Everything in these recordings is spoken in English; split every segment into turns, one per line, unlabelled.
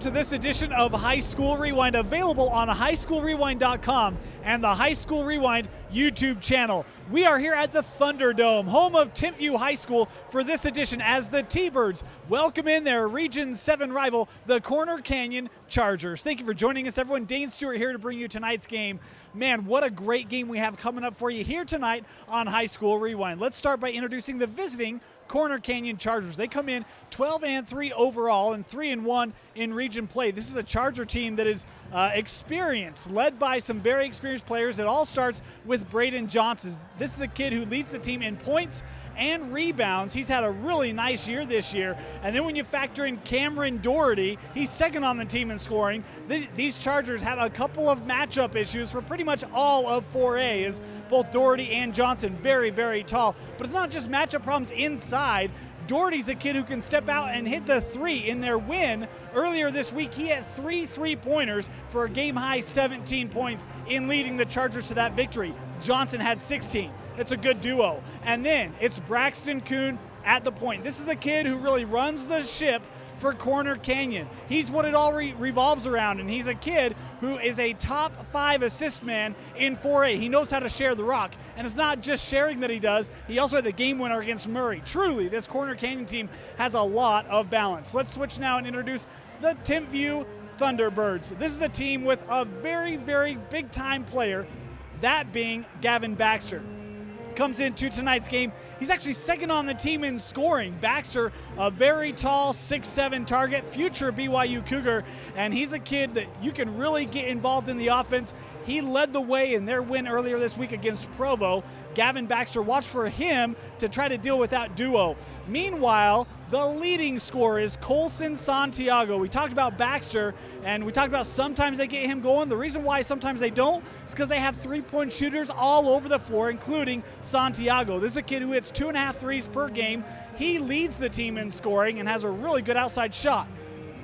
to this edition of High School Rewind, available on highschoolrewind.com and the High School Rewind YouTube channel. We are here at the Thunderdome, home of Timpview High School, for this edition as the T-Birds welcome in their Region 7 rival, the Corner Canyon Chargers. Thank you for joining us, everyone. Dane Stewart here to bring you tonight's game. Man, what a great game we have coming up for you here tonight on High School Rewind. Let's start by introducing the visiting Corner Canyon Chargers. They come in 12-3 overall and 3-1 in region play. This is a Charger team that is experienced, led by some very experienced players. It all starts with Braden Johnson. This is a kid who leads the team in points and rebounds. He's had a really nice year this year. And then when you factor in Cameron Doherty, he's second on the team in scoring. These Chargers have a couple of matchup issues for pretty much all of 4A, as both Doherty and Johnson very, very tall. But it's not just matchup problems inside. Doherty's a kid who can step out and hit the three. In their win earlier this week, he had 3 3-pointers for a game-high 17 points in leading the Chargers to that victory. Johnson had 16. It's a good duo. And then it's Braxton Kuhn at the point. This is the kid who really runs the ship for Corner Canyon. He's what it all revolves around, and he's a kid who is a top 5 assist man in 4A. He knows how to share the rock, and it's not just sharing that he does. He also had the game winner against Murray. Truly, this Corner Canyon team has a lot of balance. Let's switch now and introduce the Timpview Thunderbirds. This is a team with a very, very big-time player, that being Gavin Baxter. Comes into tonight's game. He's actually second on the team in scoring. Baxter, a very tall 6'7" target, future BYU Cougar, and he's a kid that you can really get involved in the offense. He led the way in their win earlier this week against Provo. Gavin Baxter, watch for him to try to deal with that duo. Meanwhile, the leading scorer is Colson Santiago. We talked about Baxter, and we talked about sometimes they get him going. The reason why sometimes they don't is because they have three-point shooters all over the floor, including Santiago. This is a kid who hits 2.5 threes per game. He leads the team in scoring and has a really good outside shot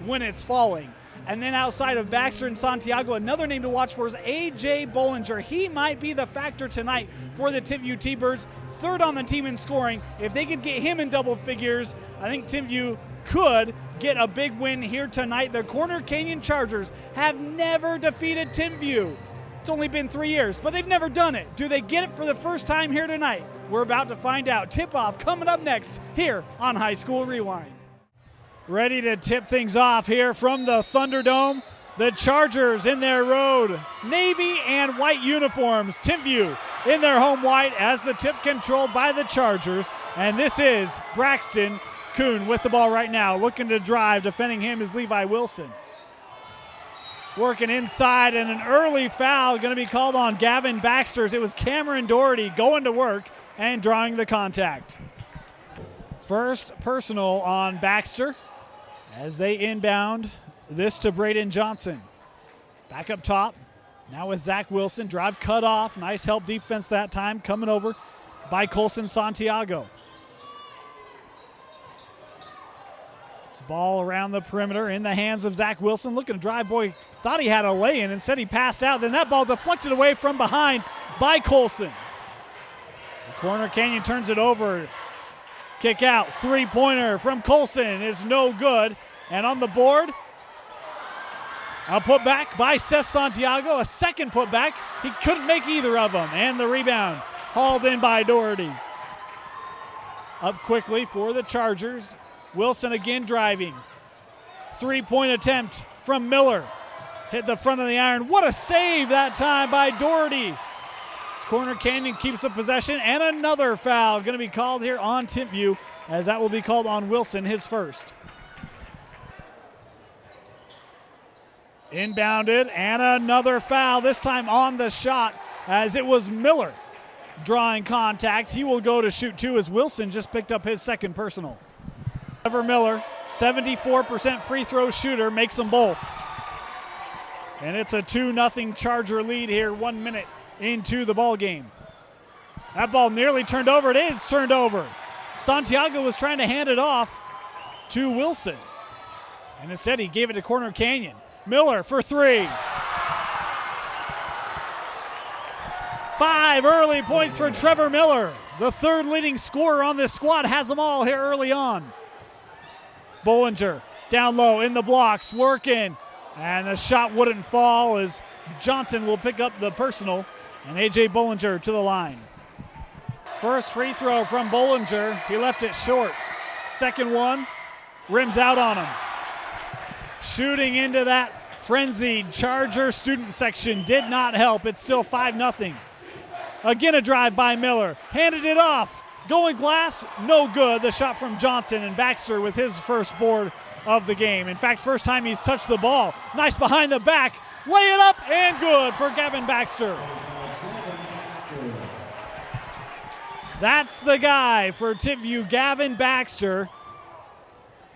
when it's falling. And then outside of Baxter and Santiago, another name to watch for is A.J. Bollinger. He might be the factor tonight for the Timpview T-Birds, third on the team in scoring. If they could get him in double figures, I think Timpview could get a big win here tonight. The Corner Canyon Chargers have never defeated Timpview. It's only been 3 years, but they've never done it. Do they get it for the first time here tonight? We're about to find out. Tip-off coming up next here on High School Rewind. Ready to tip things off here from the Thunderdome. The Chargers in their road navy and white uniforms. Timpview in their home white as the tip controlled by the Chargers. And this is Braxton Kuhn with the ball right now, looking to drive. Defending him is Levi Wilson. Working inside, and an early foul going to be called on Gavin Baxter. It was Cameron Doherty going to work and drawing the contact. First personal on Baxter as they inbound this to Braden Johnson. Back up top, now with Zach Wilson. Drive cut off, nice help defense that time, coming over by Colson Santiago. This ball around the perimeter in the hands of Zach Wilson, looking to drive. Boy, thought he had a lay-in, instead he passed out. Then that ball deflected away from behind by Colson. So Corner Canyon turns it over. Kick out, three-pointer from Colson is no good. And on the board, a putback by Seth Santiago, a second putback. He couldn't make either of them. And the rebound hauled in by Doherty. Up quickly for the Chargers. Wilson again driving. Three-point attempt from Miller. Hit the front of the iron. What a save that time by Doherty. This Corner Canyon keeps the possession, and another foul going to be called here on Timpview, as that will be called on Wilson, his first. Inbounded, and another foul, this time on the shot, as it was Miller drawing contact. He will go to shoot two as Wilson just picked up his second personal. Trevor Miller, 74% free throw shooter, makes them both. And it's a 2-0 Charger lead here, 1 minute into the ball game. That ball nearly turned over. It is turned over. Santiago was trying to hand it off to Wilson, and instead he gave it to Corner Canyon. Miller for three. 5 early points for Trevor Miller. The third leading scorer on this squad has them all here early on. Bollinger Down low in the blocks, working. And the shot wouldn't fall as Johnson will pick up the personal. And A.J. Bollinger to the line. First free throw from Bollinger. He left it short. Second one, rims out on him. Shooting into that frenzied Charger student section did not help. It's still 5-0. Again, a drive by Miller. Handed it off. Going glass, no good. The shot from Johnson, and Baxter with his first board of the game. In fact, first time he's touched the ball. Nice behind the back. Lay it up and good for Gavin Baxter. That's the guy for Timpview, Gavin Baxter.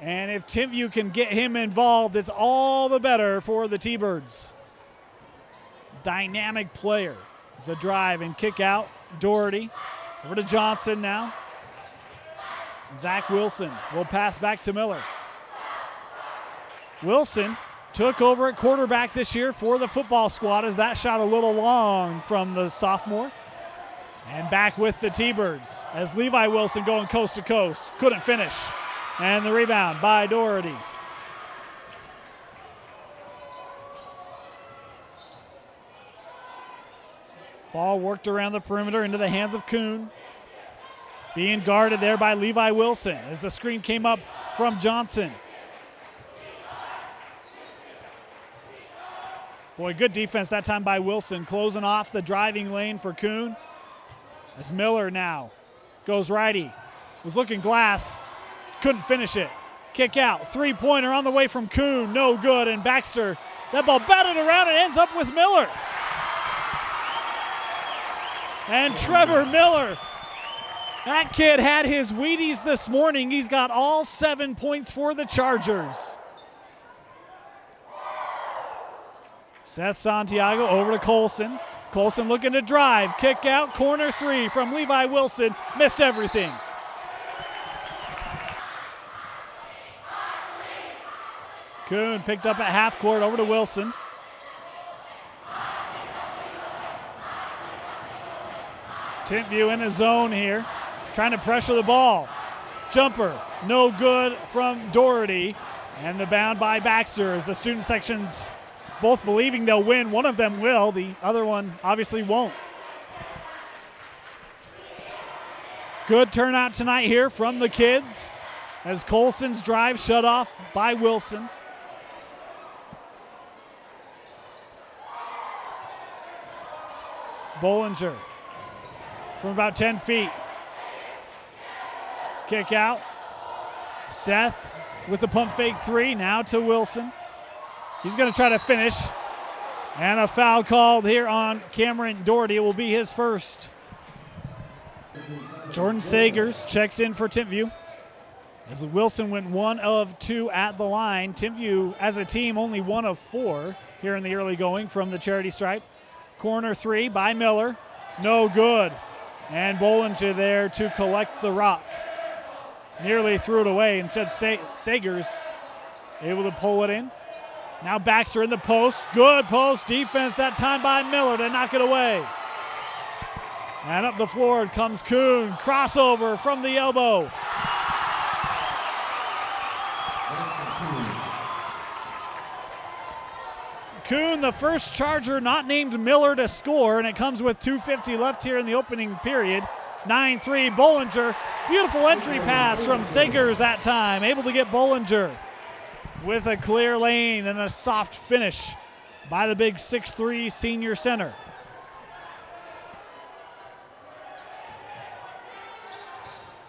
And if Timpview can get him involved, it's all the better for the T-Birds. Dynamic player. It's a drive and kick out. Doherty over to Johnson now. Zach Wilson will pass back to Miller. Wilson took over at quarterback this year for the football squad as that shot a little long from the sophomore. And back with the T-Birds as Levi Wilson going coast to coast. Couldn't finish. And the rebound by Doherty. Ball worked around the perimeter into the hands of Kuhn. Being guarded there by Levi Wilson as the screen came up from Johnson. Boy, good defense that time by Wilson, closing off the driving lane for Kuhn. As Miller now goes righty. Was looking glass, couldn't finish it. Kick out, three-pointer on the way from Kuhn, no good. And Baxter, that ball batted around and ends up with Miller. And Trevor Miller, that kid had his Wheaties this morning. He's got all 7 points for the Chargers. Seth Santiago over to Colson. Colson looking to drive, kick out, corner three from Levi Wilson, missed everything. Kuhn picked up at half court over to Wilson. Timpview in his zone here, trying to pressure the ball. Jumper, no good from Doherty. And the bound by Baxter as the student sections both believing they'll win. One of them will, the other one obviously won't. Good turnout tonight here from the kids as Colson's drive shut off by Wilson. Bollinger from about 10 feet. Kick out. Seth with the pump fake three, now to Wilson. He's going to try to finish. And a foul called here on Cameron Doherty. It will be his first. Jordan Sagers checks in for Timpview. As Wilson went 1 of 2 at the line. Timpview, as a team, only 1 of 4 here in the early going from the charity stripe. Corner three by Miller. No good. And Bollinger there to collect the rock. Nearly threw it away. Instead, Sagers able to pull it in. Now Baxter in the post. Good post defense that time by Miller to knock it away. And up the floor comes Kuhn. Crossover from the elbow. Kuhn, the first Charger not named Miller to score, and it comes with 2:50 left here in the opening period. 9-3, Bollinger. Beautiful entry pass from Sagers that time. Able to get Bollinger with a clear lane and a soft finish by the big 6'3" senior center.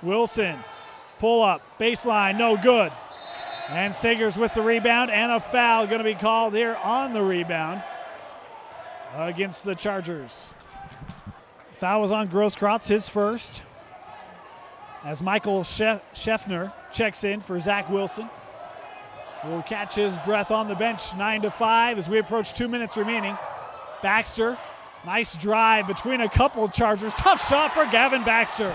Wilson, pull up, baseline, no good. And Sagers with the rebound, and a foul going to be called here on the rebound against the Chargers. Foul was on Grosskreutz, his first. As Michael Scheffner checks in for Zach Wilson. Will catch his breath on the bench, 9-5 as we approach 2 minutes remaining. Baxter, nice drive between a couple of Chargers. Tough shot for Gavin Baxter.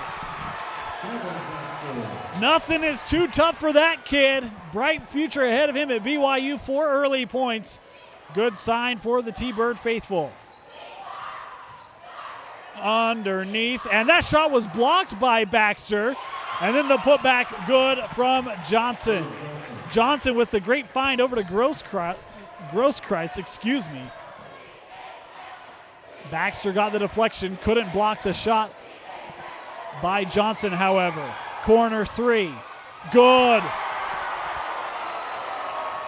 Nothing is too tough for that kid. Bright future ahead of him at BYU. 4 early points. Good sign for the T-Bird faithful. Underneath, and that shot was blocked by Baxter. And then the putback good from Johnson. Johnson with the great find over to Grosskreitz, excuse me. Baxter got the deflection, couldn't block the shot by Johnson, however. Corner three, good.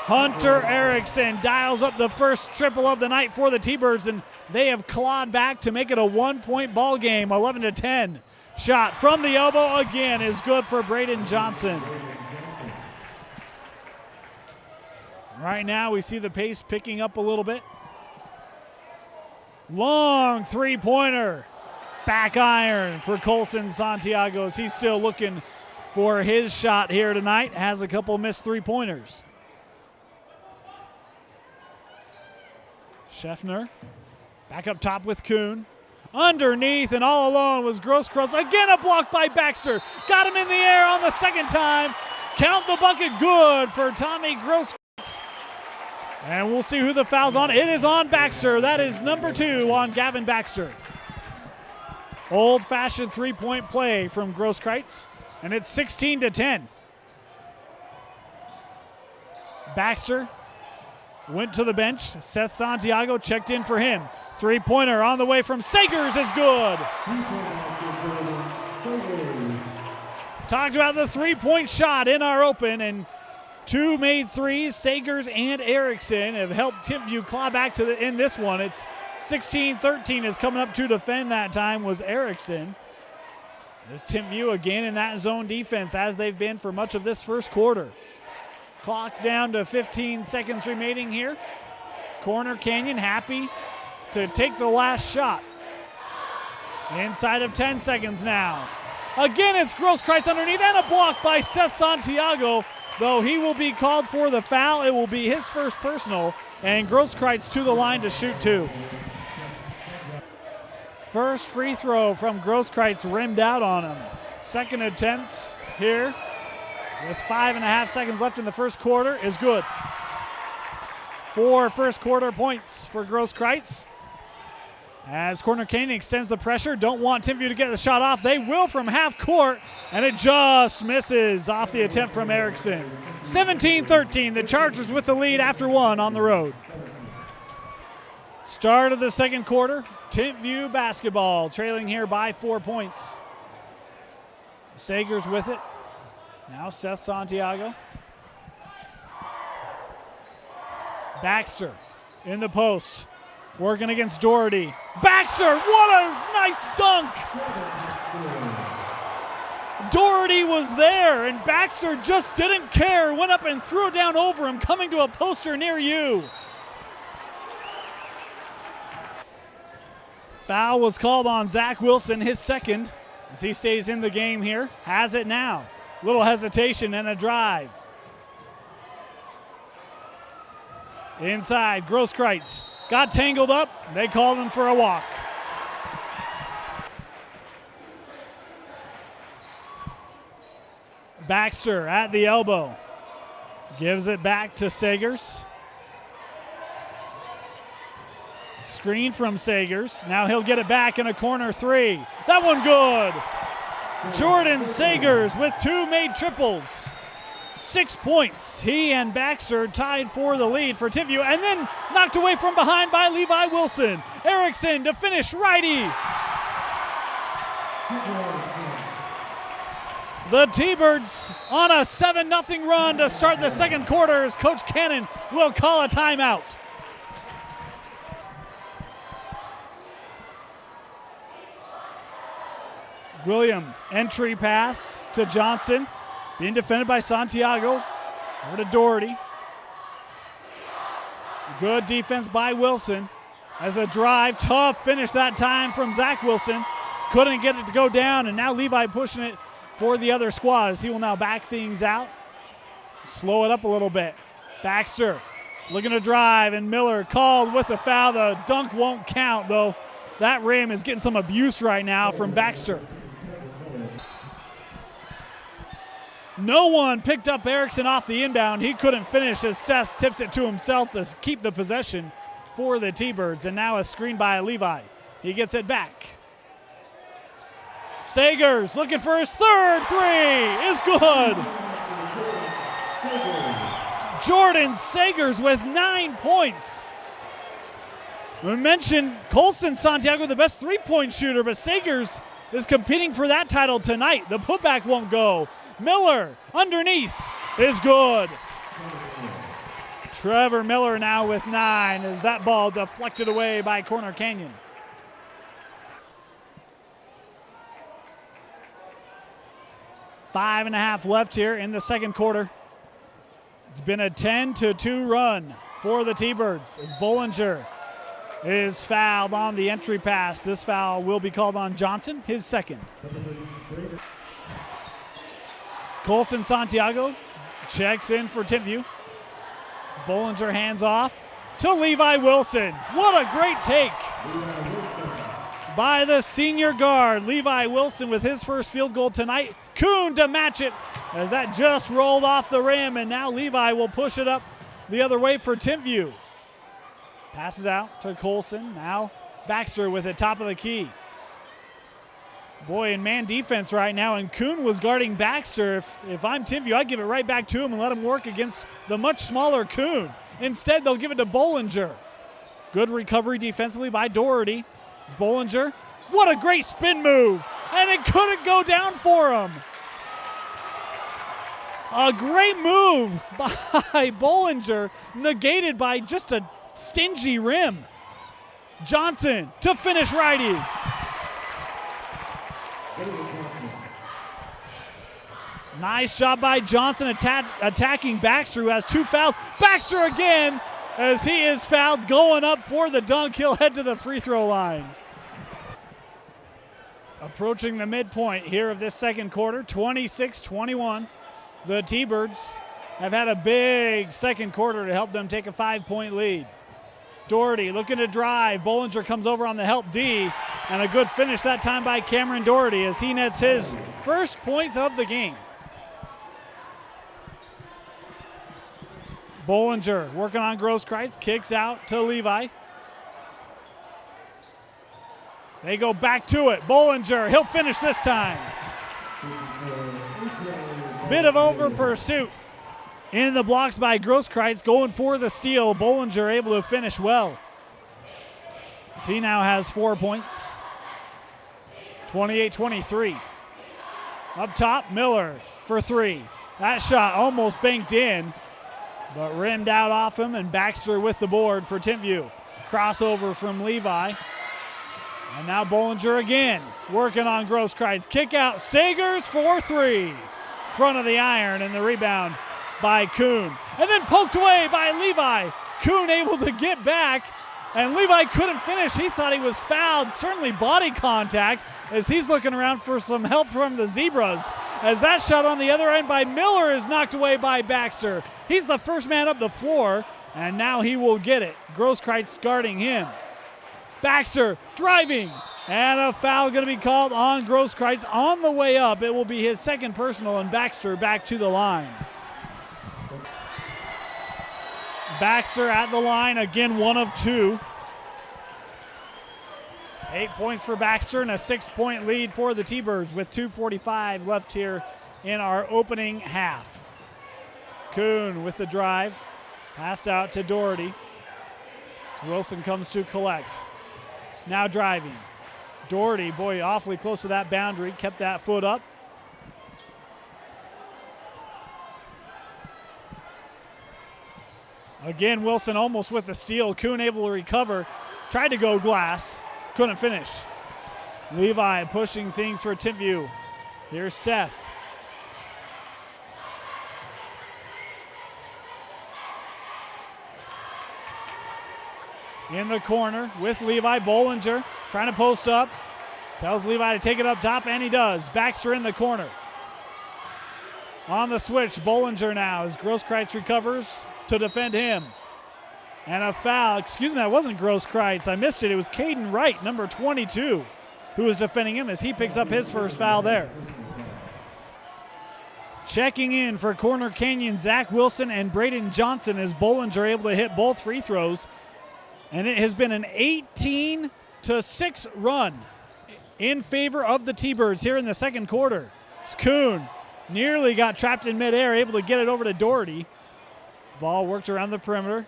Hunter Erickson dials up the first triple of the night for the T-Birds, and they have clawed back to make it a 1-point ball game, 11-10. Shot from the elbow again is good for Braden Johnson. Right now we see the pace picking up a little bit. Long three-pointer. Back iron for Colson Santiago as he's still looking for his shot here tonight. Has a couple missed three-pointers. Scheffner back up top with Kuhn. Underneath and all alone was Grosskreitz. Again a block by Baxter. Got him in the air on the second time. Count the bucket, good for Tommy Grosskreitz. And we'll see who the foul's on. It is on Baxter. That is number 2 on Gavin Baxter. Old-fashioned three-point play from Grosskreitz, and it's 16-10. Baxter went to the bench. Seth Santiago checked in for him. Three-pointer on the way from Sagers is good. Talked about the three-point shot in our open, and 2 made threes. Sagers and Erickson have helped Timpview claw back to in this one. It's 16-13 is coming up to defend that time was Erickson. As Timpview again in that zone defense as they've been for much of this first quarter. Clock down to 15 seconds remaining here. Corner Canyon happy to take the last shot. Inside of 10 seconds now. Again, it's Grosskreitz underneath and a block by Seth Santiago. Though he will be called for the foul, it will be his first personal, and Grosskreitz to the line to shoot 2. First free throw from Grosskreitz rimmed out on him. Second attempt here with 5.5 seconds left in the first quarter is good. 4 first quarter points for Grosskreitz. As Corner Canyon extends the pressure, don't want Timpview to get the shot off. They will from half court, and it just misses off the attempt from Erickson. 17-13, the Chargers with the lead after 1 on the road. Start of the second quarter, Timpview basketball, trailing here by 4 points. Sagers with it. Now Seth Santiago. Baxter in the post. Working against Doherty. Baxter, what a nice dunk! Doherty was there, and Baxter just didn't care. Went up and threw it down over him, coming to a poster near you. Foul was called on Zach Wilson, his second, as he stays in the game here. Has it now. Little hesitation and a drive. Inside, Grosskreitz got tangled up. They called him for a walk. Baxter at the elbow. Gives it back to Sagers. Screen from Sagers. Now he'll get it back in a corner three. That one good. Jordan Sagers with 2 made triples. 6 points. He and Baxter tied for the lead for Timpview, and then knocked away from behind by Levi Wilson. Erickson to finish righty. The T-Birds on a 7-0 run to start the second quarter as Coach Cannon will call a timeout. William, entry pass to Johnson. Being defended by Santiago. Over to Doherty. Good defense by Wilson. As a drive, tough finish that time from Zach Wilson. Couldn't get it to go down, and now Levi pushing it for the other squad as he will now back things out. Slow it up a little bit. Baxter looking to drive, and Miller called with the foul. The dunk won't count, though. That rim is getting some abuse right now from Baxter. No one picked up Erickson off the inbound. He couldn't finish as Seth tips it to himself to keep the possession for the T-Birds. And now a screen by Levi. He gets it back. Sagers looking for his third three is good. Jordan Sagers with 9 points. We mentioned Colson Santiago, the best three-point shooter, but Sagers is competing for that title tonight. The putback won't go. Miller underneath is good. Trevor Miller now with 9 as that ball deflected away by Corner Canyon. Five and a half left here in the second quarter. It's been a 10-2 run for the T-Birds as Bollinger is fouled on the entry pass. This foul will be called on Johnson, his second. Colson Santiago checks in for Timpview. Bollinger hands off to Levi Wilson. What a great take by the senior guard. Levi Wilson with his first field goal tonight. Kuhn to match it as that just rolled off the rim, and now Levi will push it up the other way for Timpview. Passes out to Colson. Now Baxter with it, top of the key. Boy, in man defense right now, and Kuhn was guarding Baxter. If I'm Timpview, I'd give it right back to him and let him work against the much smaller Kuhn. Instead, they'll give it to Bollinger. Good recovery defensively by Doherty. It's Bollinger. What a great spin move, and it couldn't go down for him. A great move by Bollinger, negated by just a stingy rim. Johnson to finish righty. Nice job by Johnson attacking Baxter, who has 2 fouls. Baxter again as he is fouled, going up for the dunk. He'll head to the free throw line. Approaching the midpoint here of this second quarter, 26-21. The T-Birds have had a big second quarter to help them take a 5-point lead. Doherty looking to drive. Bollinger comes over on the help D, and a good finish that time by Cameron Doherty as he nets his first points of the game. Bollinger working on Grosskreitz, kicks out to Levi. They go back to it. Bollinger, he'll finish this time. Bit of over pursuit in the blocks by Grosskreitz, going for the steal. Bollinger able to finish well. So he now has 4 points. 28-23. Up top, Miller for 3. That shot almost banked in, but rimmed out off him, and Baxter with the board for Timpview. Crossover from Levi. And now Bollinger again, working on Grosskreitz. Kick out, Sagers for 3. Front of the iron, and the rebound by Kuhn. And then poked away by Levi. Kuhn able to get back, and Levi couldn't finish. He thought he was fouled, certainly body contact, as he's looking around for some help from the Zebras. As that shot on the other end by Miller is knocked away by Baxter. He's the first man up the floor, and now he will get it. Grosskreitz guarding him. Baxter driving, and a foul going to be called on Grosskreitz on the way up. It will be his second personal, and Baxter back to the line. Baxter at the line, again 1 of 2. 8 points for Baxter and a 6-point lead for the T-Birds with 2:45 left here in our opening half. Kuhn with the drive, passed out to Doherty. So Wilson comes to collect. Now driving. Doherty, boy, awfully close to that boundary, kept that foot up. Again, Wilson almost with the steal. Kuhn able to recover. Tried to go glass. Couldn't finish. Levi pushing things for Timpview. Here's Seth. In the corner with Levi. Bollinger trying to post up. Tells Levi to take it up top, and he does. Baxter in the corner. On the switch, Bollinger now as Grosskreitz recovers to defend him. And a foul. Excuse me, that wasn't Grosskreitz. I missed it. It was Caden Wright, number 22, who was defending him as he picks up his first foul there. Checking in for Corner Canyon, Zach Wilson and Braden Johnson as Bollinger able to hit both free throws. And it has been an 18-6 run in favor of the T-Birds here in the second quarter. Kuhn nearly got trapped in midair, able to get it over to Doherty. This ball worked around the perimeter.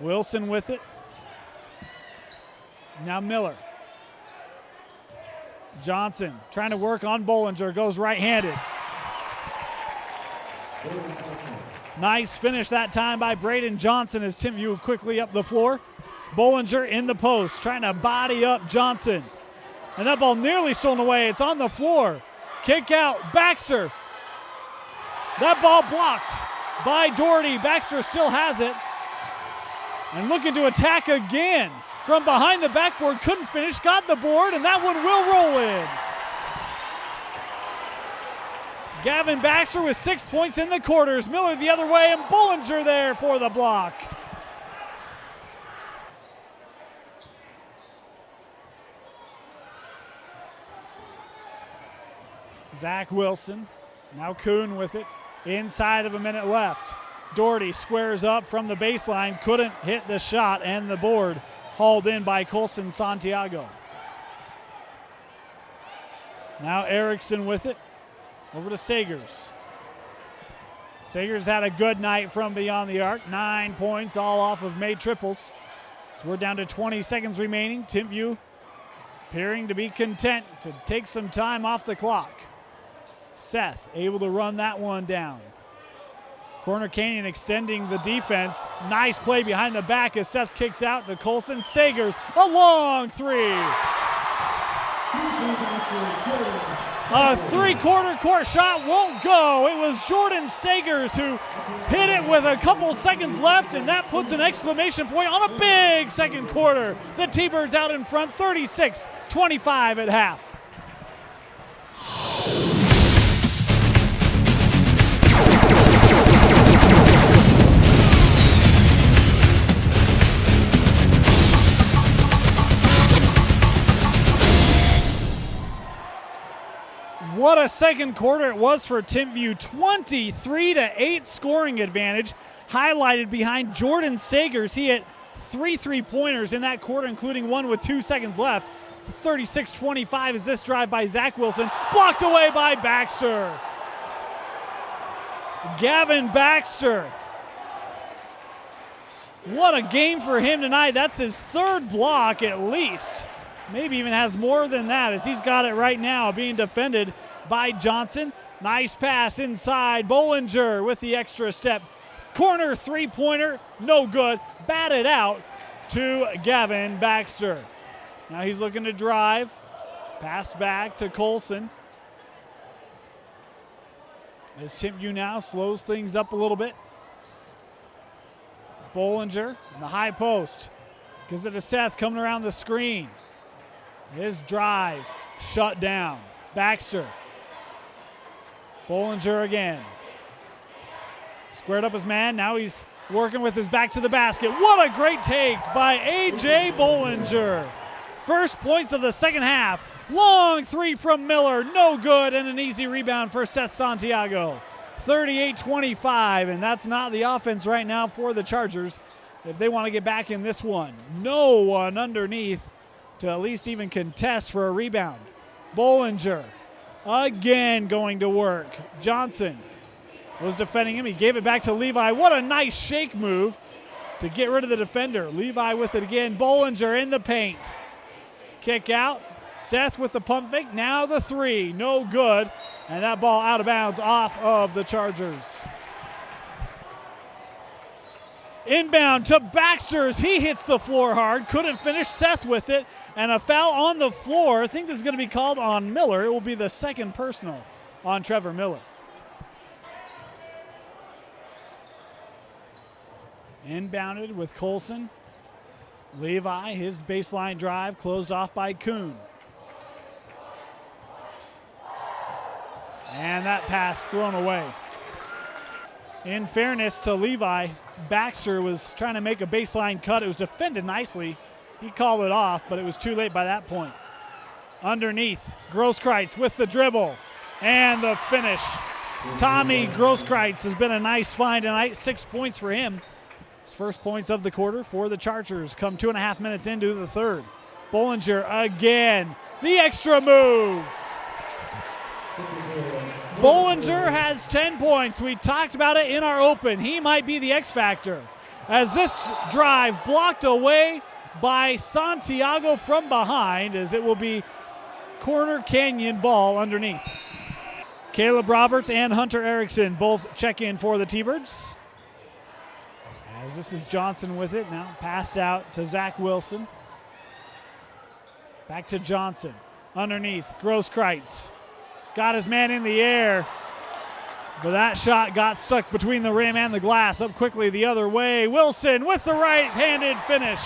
Wilson with it. Now Miller. Johnson trying to work on Bollinger, goes right-handed. Nice finish that time by Braden Johnson as Timpview quickly up the floor. Bollinger in the post, trying to body up Johnson. And that ball nearly stolen away. It's on the floor. Kick out, Baxter. That ball blocked by Doherty. Baxter still has it. And looking to attack again. From behind the backboard, couldn't finish, got the board, and that one will roll in. Gavin Baxter with 6 points in the quarters. Miller the other way, and Bollinger there for the block. Zach Wilson, now Kuhn with it. Inside of a minute left. Doherty squares up from the baseline, couldn't hit the shot, and the board hauled in by Colson Santiago. Now Erickson with it. Over to Sagers. Sagers had a good night from beyond the arc. 9 points, all off of made triples. So we're down to 20 seconds remaining. Timpview appearing to be content to take some time off the clock. Seth able to run that one down. Corner Canyon extending the defense. Nice play behind the back as Seth kicks out to Colson. Sagers, a long three. A three-quarter court shot won't go. It was Jordan Sagers who hit it with a couple seconds left, and that puts an exclamation point on a big second quarter. The T-Birds out in front, 36-25 at half. What a second quarter it was for Timpview. 23-8 scoring advantage, highlighted behind Jordan Sagers. He hit 3 3-pointers in that quarter, including one with 2 seconds left. It's 36-25 as this drive by Zach Wilson, blocked away by Baxter. Gavin Baxter. What a game for him tonight. That's his third block at least. Maybe even has more than that as he's got it right now, being defended by Johnson. Nice pass inside. Bollinger with the extra step. Corner three-pointer, no good. Batted out to Gavin Baxter. Now he's looking to drive. Passed back to Colson. As Timpview now slows things up a little bit. Bollinger in the high post. Gives it to Seth coming around the screen. His drive shut down. Baxter. Bollinger again. Squared up his man. Now he's working with his back to the basket. What a great take by A.J. Bollinger. First points of the second half. Long three from Miller. No good, and an easy rebound for Seth Santiago. 38-25, and that's not the offense right now for the Chargers if they want to get back in this one. No one underneath to at least even contest for a rebound. Bollinger again going to work. Johnson was defending him. He gave it back to Levi. What a nice shake move to get rid of the defender. Levi with it again. Bollinger in the paint. Kick out. Seth with the pump fake. Now the three. No good. And that ball out of bounds off of the Chargers. Inbound to Baxter. He hits the floor hard. Couldn't finish. Seth with it. And a foul on the floor. I think this is going to be called on Miller. It will be the second personal on Trevor Miller. Inbounded with Colson. Levi, his baseline drive closed off by Kuhn. And that pass thrown away. In fairness to Levi, Baxter was trying to make a baseline cut. It was defended nicely. He called it off, but it was too late by that point. Underneath, Grosskreitz with the dribble and the finish. Tommy Grosskreitz has been a nice find tonight. 6 points for him. His first points of the quarter for the Chargers come 2.5 minutes into the third. Bollinger again. The extra move. Bollinger has 10 points. We talked about it in our open. He might be the X factor. As this drive blocked away by Santiago from behind, as it will be Corner Canyon ball underneath. Caleb Roberts and Hunter Erickson both check in for the T-Birds. As this is Johnson with it, now passed out to Zach Wilson. Back to Johnson, underneath, Grosskreitz. Got his man in the air, but that shot got stuck between the rim and the glass. Up quickly the other way, Wilson with the right-handed finish.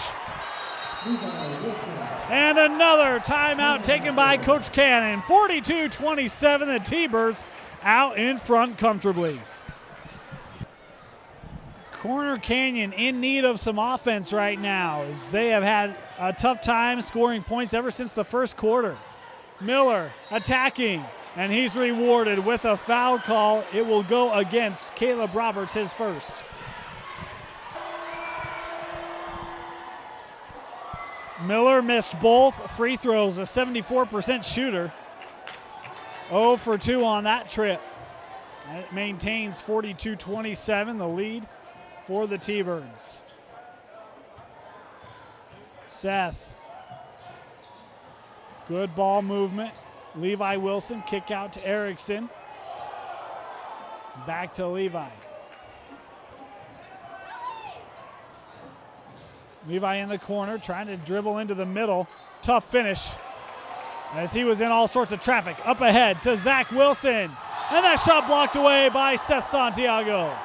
And another timeout taken by Coach Cannon. 42-27, the T-Birds out in front comfortably. Corner Canyon in need of some offense right now, as they have had a tough time scoring points ever since the first quarter. Miller attacking, and he's rewarded with a foul call. It will go against Caleb Roberts, his first. Miller missed both free throws, a 74% shooter. 0 for 2 on that trip. It maintains 42-27, the lead for the T-Birds. Seth. Good ball movement. Levi Wilson, kick out to Erickson. Back to Levi. Levi in the corner, trying to dribble into the middle. Tough finish, as he was in all sorts of traffic. Up ahead to Zach Wilson. And that shot blocked away by Seth Santiago.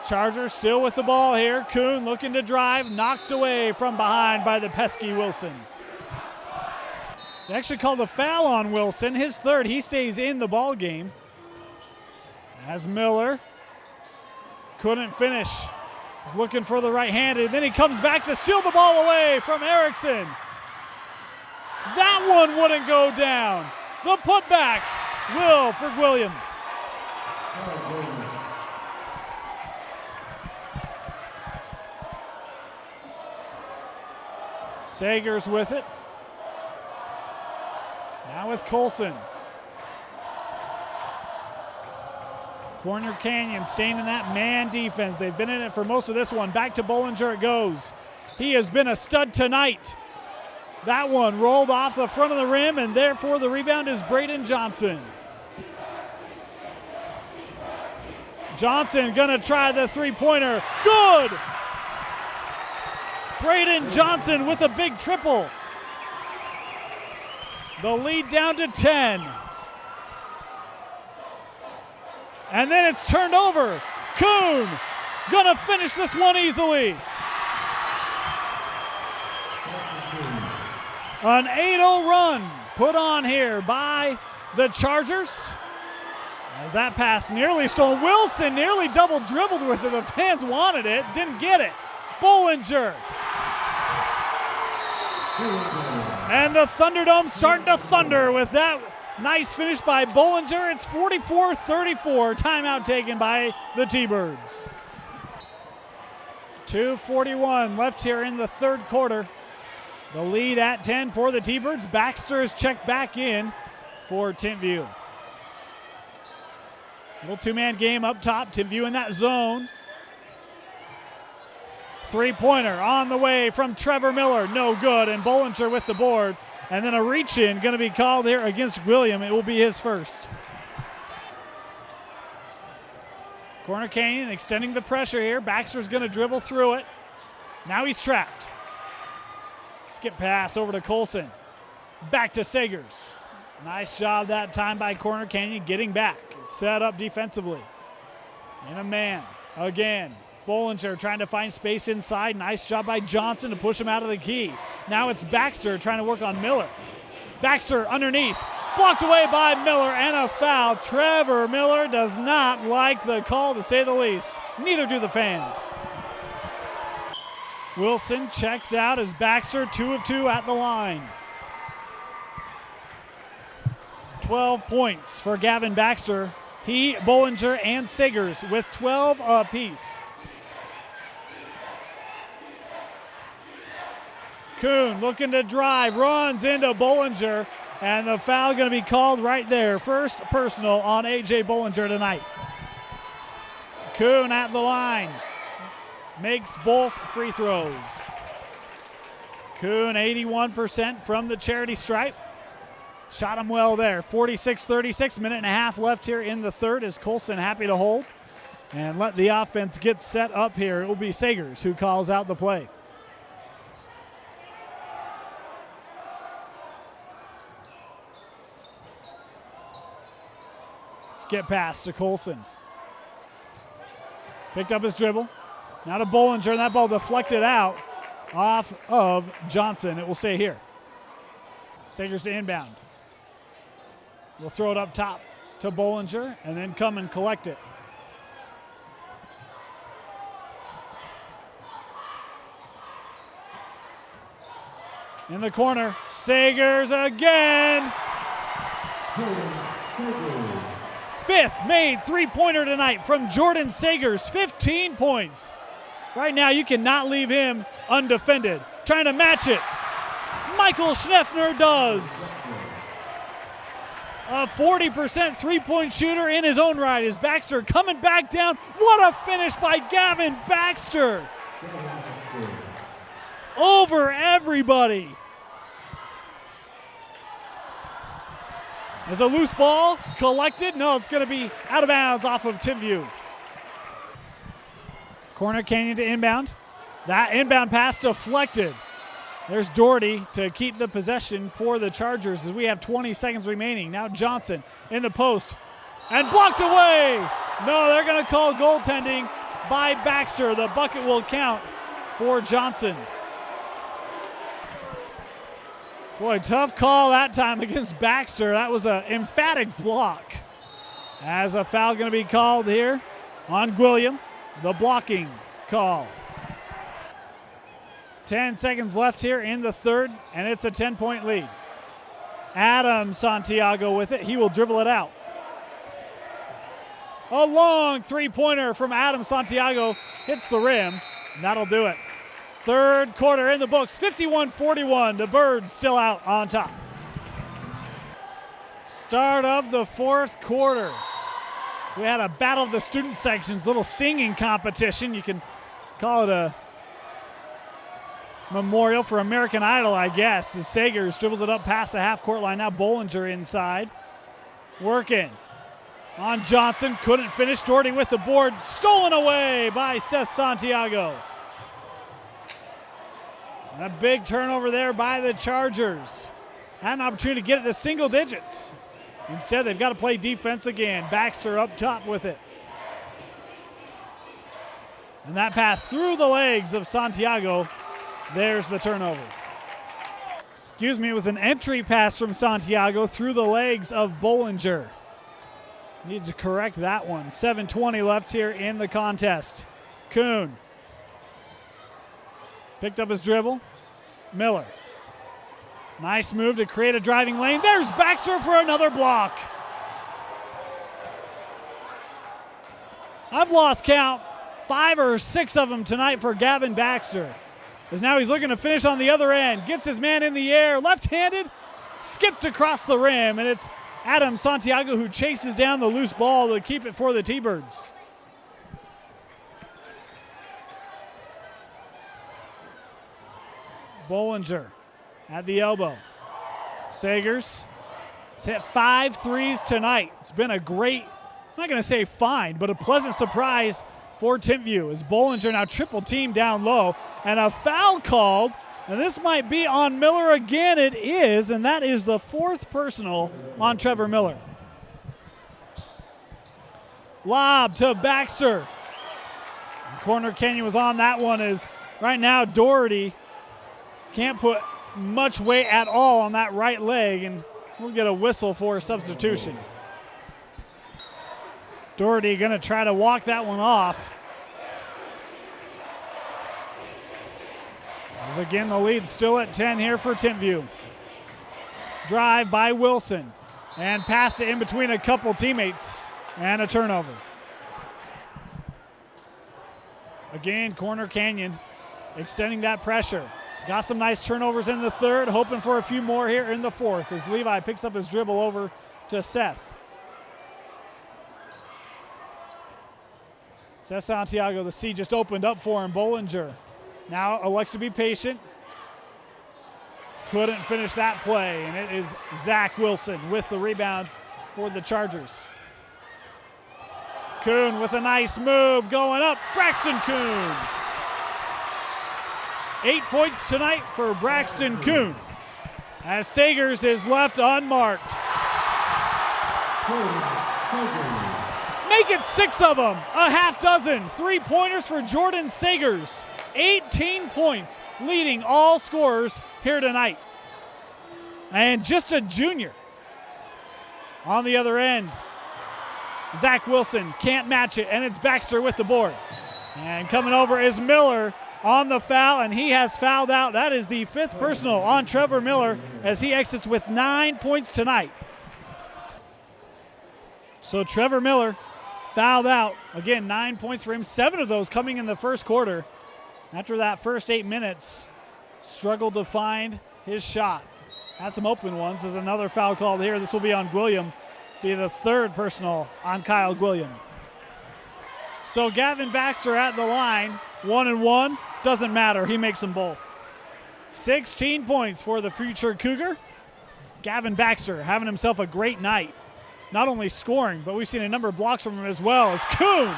Chargers still with the ball here. Kuhn looking to drive, knocked away from behind by the pesky Wilson. They actually called a foul on Wilson, his third. He stays in the ball game. As Miller couldn't finish. He's looking for the right-handed, then he comes back to steal the ball away from Erickson. That one wouldn't go down. The putback will for William. Sagers with it. Now with Colson. Corner Canyon staying in that man defense. They've been in it for most of this one. Back to Bollinger it goes. He has been a stud tonight. That one rolled off the front of the rim, and therefore the rebound is Braden Johnson. Johnson gonna try the three-pointer. Good! Braden Johnson with a big triple. The lead down to 10. And then it's turned over. Kuhn gonna finish this one easily. An 8-0 run put on here by the Chargers. As that pass nearly stolen. Wilson nearly double dribbled with it. The fans wanted it, didn't get it. Bollinger. And the Thunderdome starting to thunder with that nice finish by Bollinger. It's 44-34. Timeout taken by the T-Birds. 2:41 left here in the third quarter. The lead at 10 for the T-Birds. Baxter is checked back in for Timpview. Little two-man game up top. Timpview in that zone. Three-pointer on the way from Trevor Miller. No good, and Bollinger with the board. And then a reach-in going to be called here against William. It will be his first. Corner Canyon extending the pressure here. Baxter's going to dribble through it. Now he's trapped. Skip pass over to Colson. Back to Sagers. Nice job that time by Corner Canyon getting back. Set up defensively. In a man again. Bollinger trying to find space inside. Nice job by Johnson to push him out of the key. Now it's Baxter trying to work on Miller. Baxter underneath. Blocked away by Miller and a foul. Trevor Miller does not like the call, to say the least. Neither do the fans. Wilson checks out as Baxter 2 of 2 at the line. 12 points for Gavin Baxter. He, Bollinger, and Sagers with 12 apiece. Kuhn looking to drive, runs into Bollinger, And the foul going to be called right there. First personal on A.J. Bollinger tonight. Kuhn at the line. Makes both free throws. Kuhn 81% from the charity stripe. Shot him well there. 46-36, minute and a half left here in the third. Is Colson happy to hold and let the offense get set up here. It will be Sagers who calls out the play. Skip pass to Colson. Picked up his dribble. Now to Bollinger, and that ball deflected out off of Johnson. It will stay here. Sagers to inbound. We'll throw it up top to Bollinger and then come and collect it. In the corner, Sagers again. Fifth made three-pointer tonight from Jordan Sagers, 15 points. Right now, you cannot leave him undefended. Trying to match it. Michael Schneffner does. A 40% three-point shooter in his own right is Baxter coming back down. What a finish by Gavin Baxter. Over everybody. As a loose ball collected. No, it's going to be out of bounds off of Timpview. Corner Canyon to inbound. That inbound pass deflected. There's Doherty to keep the possession for the Chargers as we have 20 seconds remaining. Now Johnson in the post and blocked away. No, they're going to call goaltending by Baxter. The bucket will count for Johnson. Boy, tough call that time against Baxter. That was an emphatic block. As a foul going to be called here on Gwilliam. The blocking call. 10 seconds left here in the third, and it's a 10-point lead. Adam Santiago with it. He will dribble it out. A long three-pointer from Adam Santiago hits the rim, and that'll do it. Third quarter in the books, 51-41. The Birds still out on top. Start of the fourth quarter. So we had a battle of the student sections, little singing competition. You can call it a memorial for American Idol, I guess. As Sagers dribbles it up past the half-court line. Now Bollinger inside. Working on Johnson. Couldn't finish. Doherty with the board. Stolen away by Seth Santiago. And a big turnover there by the Chargers. Had an opportunity to get it to single digits. Instead, they've got to play defense again. Baxter up top with it. And that pass through the legs of Santiago. There's the turnover. Excuse me, it was an entry pass from Santiago through the legs of Bollinger. Need to correct that one. 7:20 left here in the contest. Kuhn. Picked up his dribble. Miller. Nice move to create a driving lane. There's Baxter for another block. I've lost count. 5 or 6 of them tonight for Gavin Baxter. As now he's looking to finish on the other end. Gets his man in the air. Left-handed. Skipped across the rim. And it's Adam Santiago who chases down the loose ball to keep it for the T-Birds. Bollinger at the elbow. Sagers has hit 5 threes tonight. It's been a great, I'm not going to say find, but a pleasant surprise for Timpview as Bollinger now triple team down low. And a foul called, and this might be on Miller again. It is, and that is the 4th personal on Trevor Miller. Lob to Baxter. Corner Kenyon was on that one as right now Doherty can't put much weight at all on that right leg, and we'll get a whistle for a substitution. Doherty going to try to walk that one off. As again, the lead still at 10 here for Timpview. Drive by Wilson, and passed it in between a couple teammates, and a turnover. Again, Corner Canyon extending that pressure. Got some nice turnovers in the third, hoping for a few more here in the fourth as Levi picks up his dribble over to Seth. Seth Santiago, the C just opened up for him. Bollinger now elects to be patient. Couldn't finish that play, and it is Zach Wilson with the rebound for the Chargers. Kuhn with a nice move going up. Braxton Kuhn. 8 points tonight for Braxton Kuhn as Sagers is left unmarked. Make it 6 of them, a half dozen. 3-pointers for Jordan Sagers. 18 points, leading all scorers here tonight. And just a junior. On the other end, Zach Wilson can't match it, and it's Baxter with the board. And coming over is Miller on the foul, and he has fouled out. That is the 5th personal on Trevor Miller as he exits with 9 points tonight. So Trevor Miller fouled out. Again, 9 points for him, 7 of those coming in the first quarter. After that first 8 minutes, struggled to find his shot. Had some open ones. There's another foul called here. This will be on Gwilliam. Be the 3rd personal on Kyle Gwilliam. So Gavin Baxter at the line, 1-1. Doesn't matter. He makes them both. 16 points for the future Cougar. Gavin Baxter having himself a great night. Not only scoring, but we've seen a number of blocks from him as well as Kuhn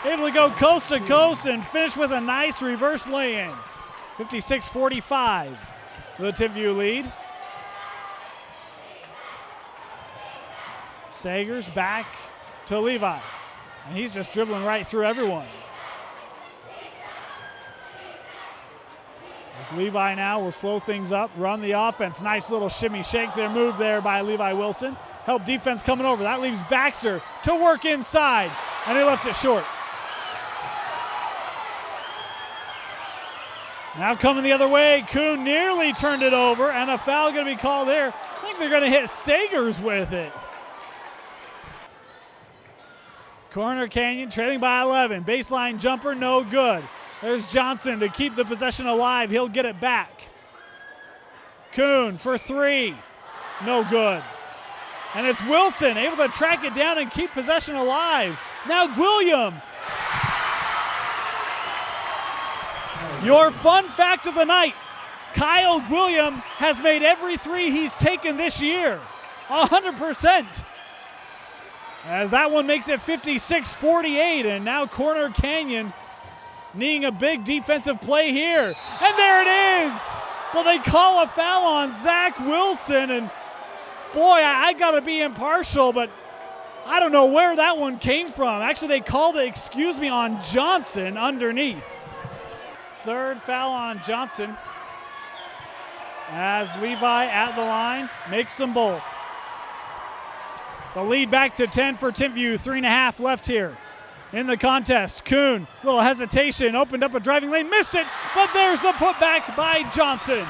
able to go coast to coast and finish with a nice reverse lay-in. 56-45, the Timpview lead. Sagers back to Levi, and he's just dribbling right through everyone. As Levi now will slow things up, run the offense. Nice little shimmy shake there, move there by Levi Wilson. Help defense coming over. That leaves Baxter to work inside, and he left it short. Now coming the other way, Kuhn nearly turned it over, and a foul going to be called there. I think they're going to hit Sagers with it. Corner Canyon trailing by 11. Baseline jumper, no good. There's Johnson to keep the possession alive. He'll get it back. Kuhn for 3, no good. And it's Wilson able to track it down and keep possession alive. Now Gwilliam. Your fun fact of the night, Kyle Gwilliam has made every 3 he's taken this year, 100%. As that one makes it 56-48, and now Corner Canyon needing a big defensive play here. And there it is! But they call a foul on Zach Wilson, and boy, I gotta be impartial, but I don't know where that one came from. Actually, they called it, on Johnson underneath. 3rd foul on Johnson as Levi at the line makes them both. The lead back to 10 for Timpview, 3.5 left here in the contest. Kuhn, little hesitation, opened up a driving lane, missed it, but there's the putback by Johnson.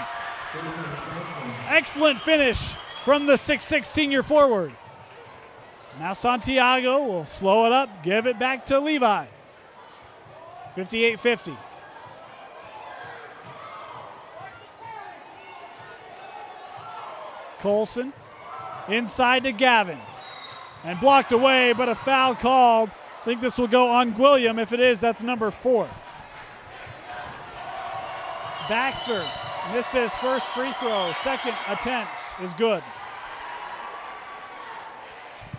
Excellent finish from the 6'6" senior forward. Now Santiago will slow it up, give it back to Levi. 58-50. Colson inside to Gavin and blocked away, but a foul called. I think this will go on Gwilliam. If it is, that's number 4. Baxter missed his first free throw. Second attempt is good.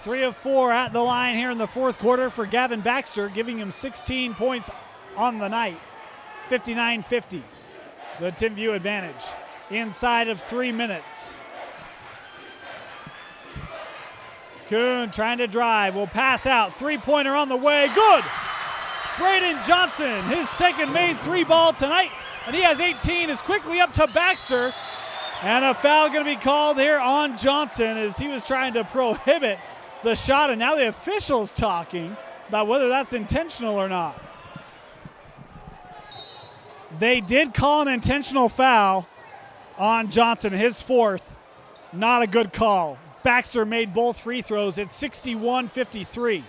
3 of 4 at the line here in the 4th quarter for Gavin Baxter, giving him 16 points on the night. 59-50, the Timpview advantage inside of 3 minutes. Kuhn trying to drive, will pass out, 3-pointer on the way, good! Braden Johnson, his second made 3 ball tonight, and he has 18, is quickly up to Baxter, and a foul going to be called here on Johnson as he was trying to prohibit the shot, and now the official's talking about whether that's intentional or not. They did call an intentional foul on Johnson, his 4th, not a good call. Baxter made both free throws. It's 61-53.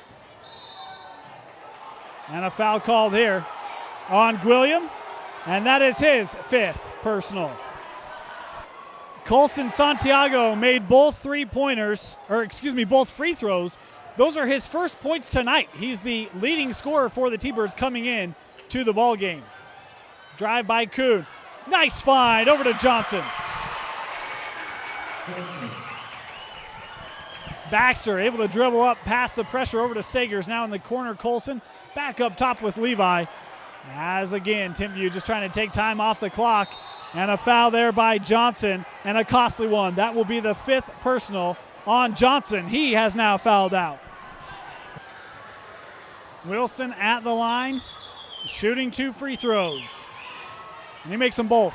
And a foul called here on Gwilliam. and that is his 5th personal. Colson Santiago made both both free throws. Those are his first points tonight. He's the leading scorer for the T-Birds coming in to the ball game. Drive by Kuhn. Nice find over to Johnson. Baxter able to dribble up past the pressure over to Sagers. Now in the corner, Colson back up top with Levi. As again, Timpview just trying to take time off the clock. And a foul there by Johnson, and a costly one. That will be the 5th personal on Johnson. He has now fouled out. Wilson at the line, shooting 2 free throws. And he makes them both.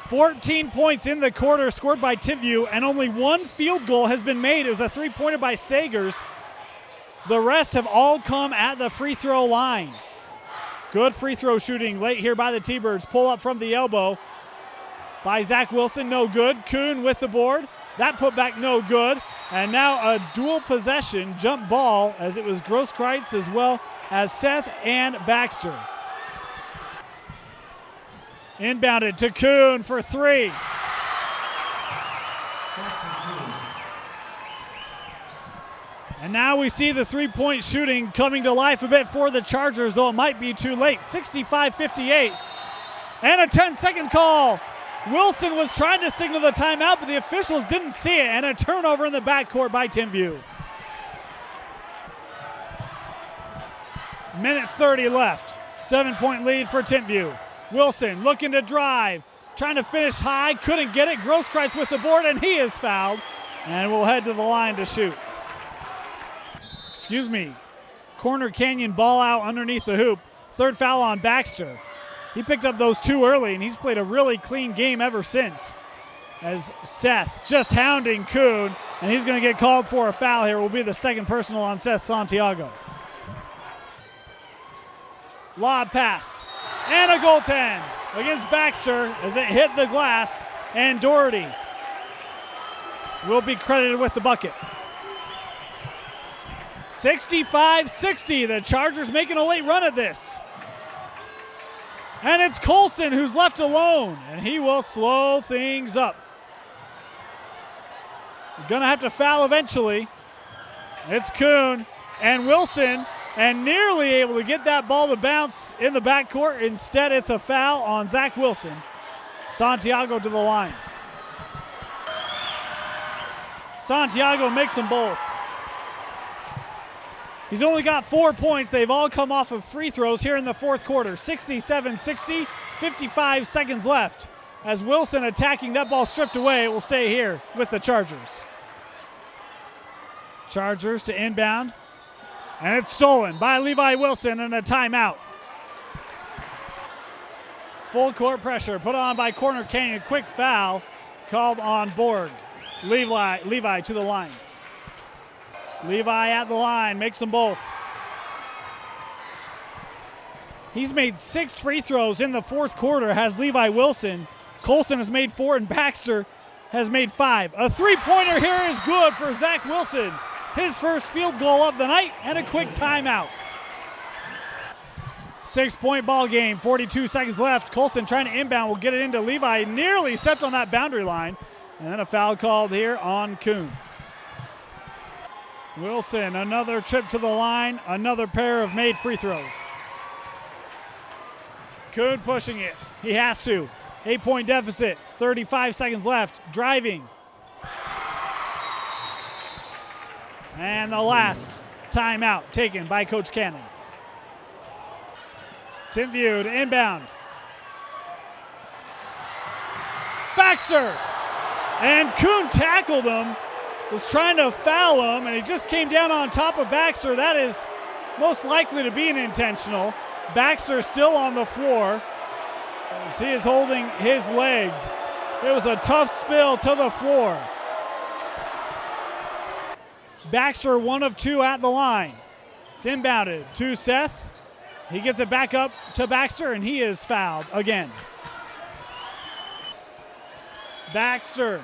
14 points in the quarter scored by Timpview, and only 1 field goal has been made. It was a 3-pointer by Sagers. The rest have all come at the free throw line. Good free throw shooting late here by the T-Birds. Pull up from the elbow by Zach Wilson, no good. Kuhn with the board. That put back no good. And now a dual possession jump ball, as it was Grosskreutz as well as Seth and Baxter. Inbounded to Kuhn for 3. And now we see the 3-point shooting coming to life a bit for the Chargers, though it might be too late. 65-58. And a 10-second call. Wilson was trying to signal the timeout, but the officials didn't see it, and a turnover in the backcourt by Timpview. Minute 30 left. 7-point lead for Timpview. Wilson looking to drive, trying to finish high, couldn't get it. Grosskreutz with the board, and he is fouled. And we'll head to the line to shoot. Corner Canyon ball out underneath the hoop. 3rd foul on Baxter. He picked up those 2 early, and he's played a really clean game ever since. As Seth just hounding Kuhn, and he's going to get called for a foul here. Will be the 2nd personal on Seth Santiago. Lob pass, and a goaltend against Baxter as it hit the glass, and Doherty will be credited with the bucket. 65-60, the Chargers making a late run at this. And it's Colson who's left alone, and he will slow things up. Gonna have to foul eventually. It's Kuhn and Wilson, and nearly able to get that ball to bounce in the backcourt. Instead, it's a foul on Zach Wilson. Santiago to the line. Santiago makes them both. He's only got 4 points. They've all come off of free throws here in the 4th quarter. 67-60, 55 seconds left. As Wilson attacking, that ball stripped away. It will stay here with the Chargers. Chargers to inbound. And it's stolen by Levi Wilson, and a timeout. Full court pressure put on by Corner Canyon. Quick foul called on Borg. Levi to the line. Levi at the line, makes them both. He's made 6 free throws in the 4th quarter, has Levi Wilson. Colson has made 4, and Baxter has made 5. A 3-pointer here is good for Zach Wilson. His first field goal of the night, and a quick timeout. 6-point ball game, 42 seconds left. Colson trying to inbound, will get it into Levi. Nearly stepped on that boundary line. And then a foul called here on Kuhn. Wilson, another trip to the line, another pair of made free throws. Kuhn pushing it. He has to. 8-point deficit, 35 seconds left. Driving. And the last timeout taken by Coach Cannon. Timpview to inbound. Baxter. And Kuhn tackled him. Was trying to foul him, and he just came down on top of Baxter. That is most likely to be an intentional. Baxter still on the floor as he is holding his leg. It was a tough spill to the floor. Baxter 1 of 2 at the line. It's inbounded to Seth. He gets it back up to Baxter, and he is fouled again. Baxter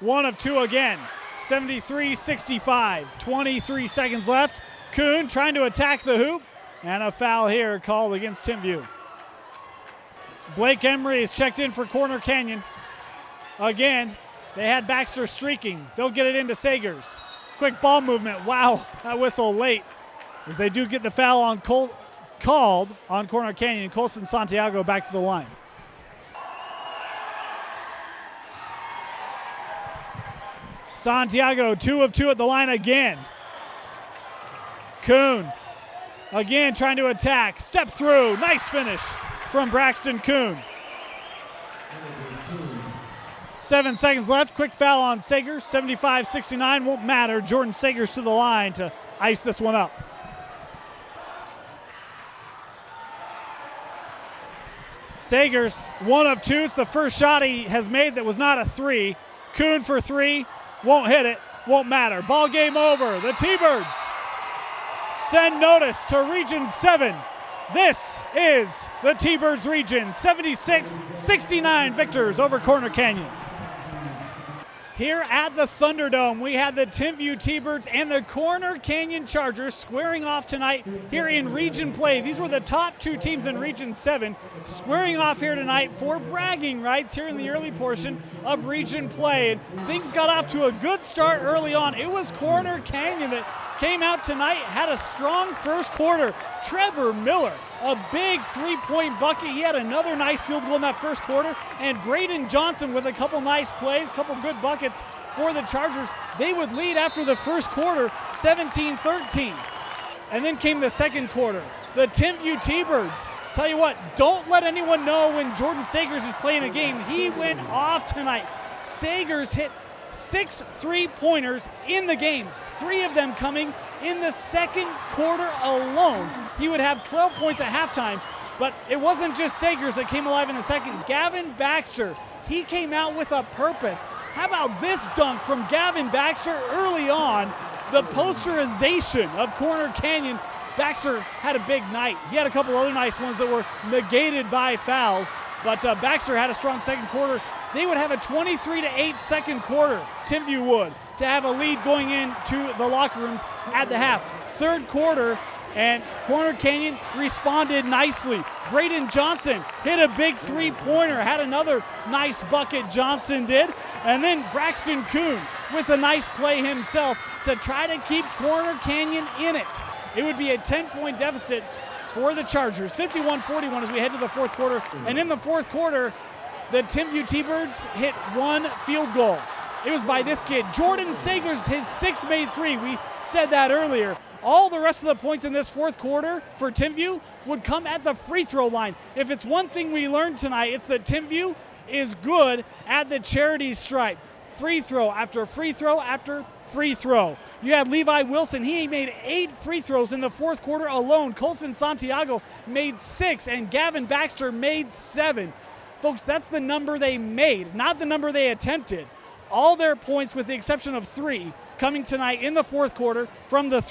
1 of 2 again. 73-65, 23 seconds left. Kuhn trying to attack the hoop. And a foul here called against Timpview. Blake Emery is checked in for Corner Canyon. Again, they had Baxter streaking. They'll get it into Sagers. Quick ball movement. Wow, that whistle late. As they do get the foul on called on Corner Canyon. Colson Santiago back to the line. Santiago 2 of 2 at the line again. Kuhn again trying to attack. Step through. Nice finish from Braxton Kuhn. 7 seconds left. Quick foul on Sagers. 75-69. Won't matter. Jordan Sagers to the line to ice this one up. Sagers 1 of 2. It's the first shot he has made that was not a 3. Kuhn for 3. Won't hit it. Won't matter. Ball game over. The T-Birds send notice to Region 7. This is the T-Birds region. 76-69 victors over Corner Canyon. Here at the Thunderdome, we had the Timpview T-Birds and the Corner Canyon Chargers squaring off tonight here in region play. These were the top 2 teams in Region 7 squaring off here tonight for bragging rights here in the early portion of region play. And things got off to a good start early on. It was Corner Canyon that came out tonight, had a strong first quarter. Trevor Miller, a big 3-point bucket. He had another nice field goal in that first quarter. And Braden Johnson with a couple nice plays, couple good buckets for the Chargers. They would lead after the first quarter, 17-13. And then came the second quarter. The Timpview T-Birds, tell you what, don't let anyone know when Jordan Sagers is playing a game. He went off tonight. Sagers hit 6 3-pointers in the game, 3 of them coming in the second quarter alone. He would have 12 points at halftime, but it wasn't just Sagers that came alive in the second. Gavin Baxter, he came out with a purpose. How about this dunk from Gavin Baxter early on? The posterization of Corner Canyon. Baxter had a big night. He had a couple other nice ones that were negated by fouls, but Baxter had a strong second quarter. They would have a 23-8 second quarter, Timpview would, to have a lead going into the locker rooms at the half. Third quarter, and Corner Canyon responded nicely. Braden Johnson hit a big 3-pointer, had another nice bucket, Johnson did. And then Braxton Kuhn with a nice play himself to try to keep Corner Canyon in it. It would be a 10-point deficit for the Chargers, 51-41 as we head to the fourth quarter. And in the fourth quarter, the Timpview T-Birds hit 1 field goal. It was by this kid, Jordan Sagers, his 6th made 3. We said that earlier. All the rest of the points in this fourth quarter for Timpview would come at the free throw line. If it's one thing we learned tonight, it's that Timpview is good at the charity stripe. Free throw after free throw after free throw. You had Levi Wilson. He made 8 free throws in the fourth quarter alone. Colson Santiago made 6, and Gavin Baxter made 7. Folks, that's the number they made, not the number they attempted. All their points, with the exception of 3, coming tonight in the fourth quarter from the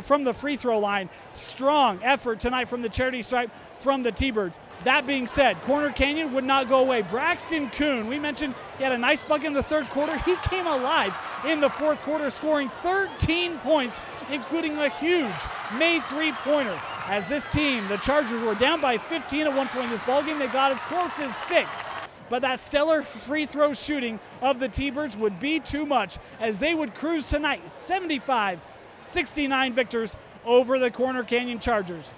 from the free throw line. Strong effort tonight from the charity stripe from the T-Birds. That being said, Corner Canyon would not go away. Braxton Kuhn, we mentioned he had a nice bucket in the third quarter. He came alive in the fourth quarter, scoring 13 points, including a huge made 3-pointer. As this team, the Chargers, were down by 15 at one point in this ballgame. They got as close as 6. But that stellar free throw shooting of the T-Birds would be too much as they would cruise tonight, 75-69 victors over the Corner Canyon Chargers.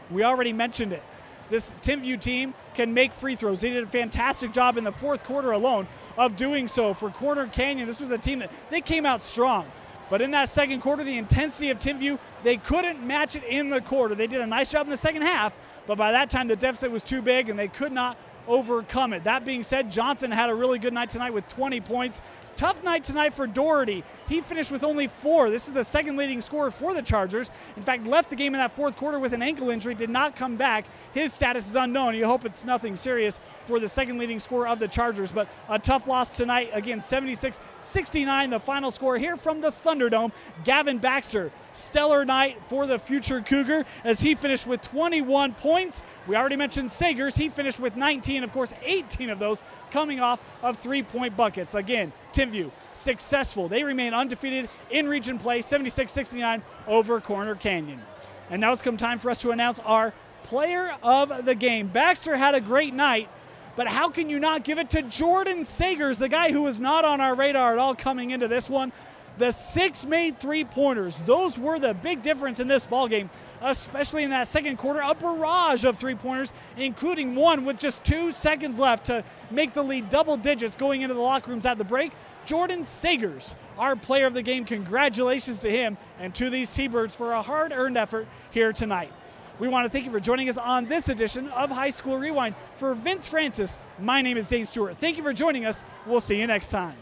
We already mentioned it. This Timpview team can make free throws. They did a fantastic job in the fourth quarter alone of doing so. For Corner Canyon, this was a team that they came out strong. But in that second quarter, the intensity of Timpview, they couldn't match it in the quarter. They did a nice job in the second half, but by that time the deficit was too big and they could not overcome it. That being said, Johnson had a really good night tonight with 20 points. Tough night tonight for Doherty. He finished with only 4. This is the second leading scorer for the Chargers. In fact, left the game in that fourth quarter with an ankle injury, did not come back. His status is unknown. You hope it's nothing serious for the second leading scorer of the Chargers, but a tough loss tonight. Again, 76-69, the final score here from the Thunderdome. Gavin Baxter, stellar night for the future Cougar as he finished with 21 points. We already mentioned Sagers. He finished with 19, of course, 18 of those coming off of 3-point buckets. Again, Timpview successful. They remain undefeated in region play, 76-69 over Corner Canyon. And now it's come time for us to announce our player of the game. Baxter had a great night, but how can you not give it to Jordan Sagers, the guy who was not on our radar at all coming into this one? The 6 made three-pointers. Those were the big difference in this ball game, especially in that second quarter. A barrage of three-pointers, including one with just 2 seconds left to make the lead double digits going into the locker rooms at the break. Jordan Sagers, our player of the game. Congratulations to him and to these T-Birds for a hard-earned effort here tonight. We want to thank you for joining us on this edition of High School Rewind. For Vince Francis, my name is Dane Stewart. Thank you for joining us. We'll see you next time.